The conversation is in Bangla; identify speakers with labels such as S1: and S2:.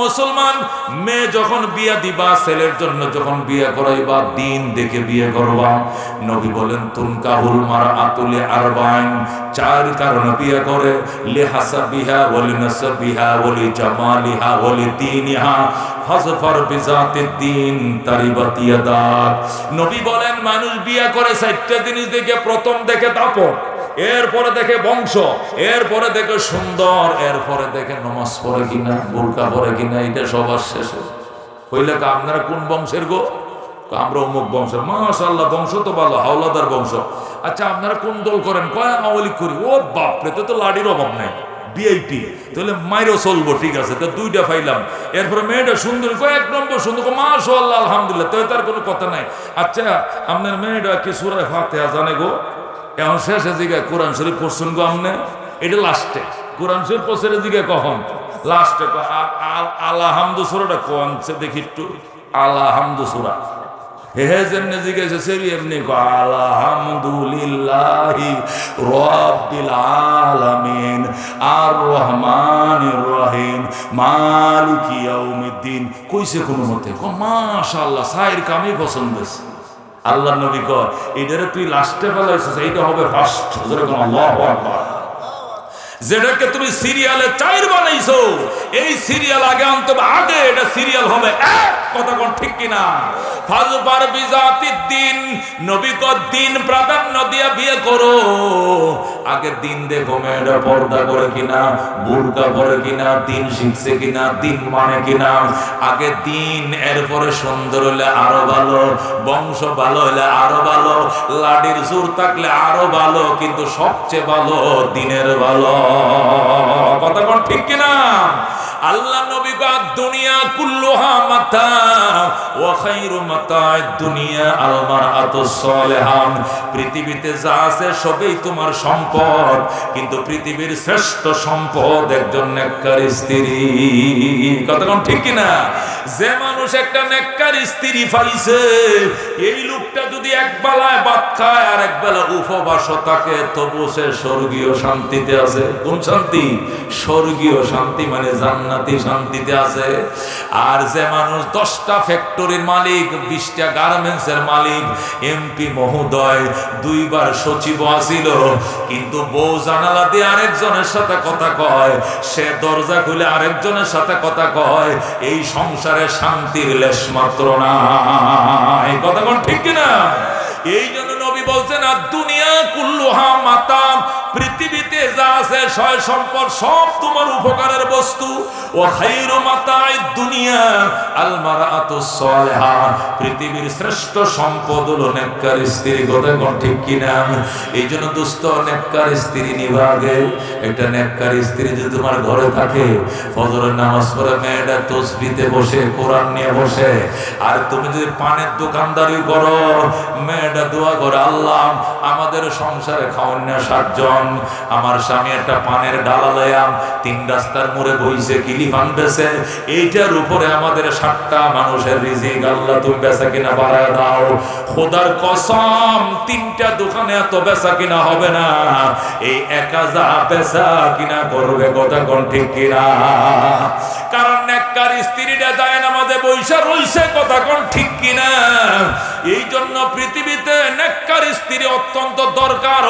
S1: মুসলমান, মেয়ে যখন বিয়ে দিবা, ছেলের জন্য যখন বিয়ে করাইবা, দিন দেখে বিয়ে করবা। নবী বলেন তুনকাহুল মারআতু লিআরবাইন, চার কারণে বিয়ে করে, লিহাসাবিহা ওয়া লিনাসাবিহা ওয়া লিজামালিহা ওয়া লিদীনিহা ফাজফার বিযাতিদ দ্বীন তারিবাত ইয়াদাক। নবী বলেন মানুষ বিয়ে করে চারটা জিনিস দেখে। প্রথম দেখে দাপট, এরপরে দেখে বংশ, এরপরে দেখে সুন্দর, এরপরে দেখে নামাজ পড়ে কিনা, বোরকা পরে কিনা। এটা সবার শেষে হইলে আপনারা কোন বংশের গো? আমরা অমুক বংশের। মাশাআল্লাহ, বংশ তো ভালো, হাওলাদার বংশ। আচ্ছা আপনারা কোন দল করেন? কয় আওয়ামী লীগ করি। ও বাপরে, তো লাডির অভাব নাই, বিআইপি, তাহলে মাইরও চলবো, ঠিক আছে। তো দুইটা পাইলাম। এরপরে মেয়েটা সুন্দরী, কয় এক নম্বর সুন্দর, মাশাআল্লাহ আলহামদুলিল্লাহ, তো তার কোনো কথা নাই। আচ্ছা আপনার মেয়েটা কি সূরা ফাতিহা জানে গো? এখন শেষে জিগায় কোরআন শরীফ পড়ছেন গো আমনে? এটা লাস্টে কোরআন শরীফ পড়ছে জিগায় কখন? লাস্টে আলহামদু সূরাটা কোন দেখি একটু। আলহামদু সূরা হে যেমনি জিজ্ঞেস সেরি এমনি আলহামদুলিল্লাহি রাব্বিল আলামিন আর রহমানির রহিম মালিকি ইয়াউমিদ্দিন। কইছে কোনো মতে মাশাআল্লাহ, সাইর কামি পছন্দ হয়েছে। আল্লাহ নবী কয় এটারে তুই লাস্টে ফেলাইছিস, এইটা হবে ফার্স্ট। যেরকম আল্লাহু আকবার। যেটাকে তুমি সিরিয়ালে চাইর বানাইছো, এই সিরিয়াল আগে আনতে হবে, আগে এটা সিরিয়াল হবে এক। কথা কোন ঠিক কিনা? ফাজফার বিযাতিদ দ্বীন, নবী কয় দিন প্রাধান্য দিয়া বিয়ে করো। আগে দিন দেখো মেয়েটা পর্দা করে কিনা, বুরকা পরে কিনা, দিন শিখছে কিনা, দিন মানে কিনা। আগে দিন, এরপরে সুন্দর হলে আরো ভালো, বংশ ভালো হলে আরো ভালো, লাডির জোর থাকলে আরো ভালো, কিন্তু সবচেয়ে ভালো দিনের ভালো। কথা কোন ঠিক কিনা? আল্লাহ নবী কয় দুনিয়া কুল্লুহা মাতা ওয়া খায়রু মাতা'আদ দুনিয়া আল মারআতুস সালিহাহ। পৃথিবীতে যা আছে সবই তোমার সম্পদ, কিন্তু পৃথিবীর শ্রেষ্ঠ সম্পদ একজন নেককার স্ত্রী। কথা কোন ঠিক কিনা? যে মানুষ একটা নেককার স্ত্রী পাইছে, এই লোকটা যদি এক বেলায় ভাত খায় আর এক বেলা উপবাস থাকে, তবু সে স্বর্গীয় শান্তিতে আছে। কোন শান্তি? স্বর্গীয় শান্তি, মানে জান্নাতি শান্তিতে আছে। আর যে মানুষ 10টা ফ্যাক্টরির মালিক, 20টা গার্মেন্টসের মালিক, এমপি মহোদয়, 2বার সচিব আছিল, কিন্তু বউ জানালা দিয়ে আরেকজনের সাথে কথা কয়, সে দরজা খুলে আরেকজনের সাথে কথা কয়, এই সংসারে শান্তির লেশ মাত্র নাই। কথা কোন ঠিক কিনা? এই জন্য নবী বলছেন আর দুনিয়া কুল্লুহা মাতা, পৃথিবীতে যা আছে সয় সম্পদ সব তোমার উপকারের বস্তু। ও খায়রু মাতা'আদ দুনিয়া আল মারআতুস সালিহা, পৃথিবীর শ্রেষ্ঠ সম্পদ হলো নেককার স্ত্রী। কথা কোন ঠিক কিনা? এই জন্য দোস্ত, নেককার স্ত্রী নিবা আগে। একটা নেককার স্ত্রী যদি তোমার ঘরে থাকে, ফজরের নামাজ পড়ে মেয়েটা তাসবিতে বসে, কোরআন নিয়ে বসে, আর তুমি যদি পানের দোকানদারি করো, মেয়েটা দোয়া করে আল্লাহ আমাদের সংসারে খাওয়ান না 60 জন, আমার স্বামী একটা পানের ডালা লয়াম 3 রাস্তার মোড়ে বইছে কিলিফান বেছে, এইটার উপরে আমাদের 60টা মানুষের রিজিক আল্লাহ তুমি বেচা কিনা বাড়ায় দাও। খোদার কসম 3টা দোকানে এত বেচা কিনা হবে না, এই একা যা বেচা কিনা করবে। কথা কোন ঠিক কিনা? কারণ নেককার স্ত্রীটা যায় নামাজে বইসা রইছে। কথা কোন ঠিক কিনা? এই জন্য পৃথিবীতে নেককার স্ত্রী অত্যন্ত দরকার।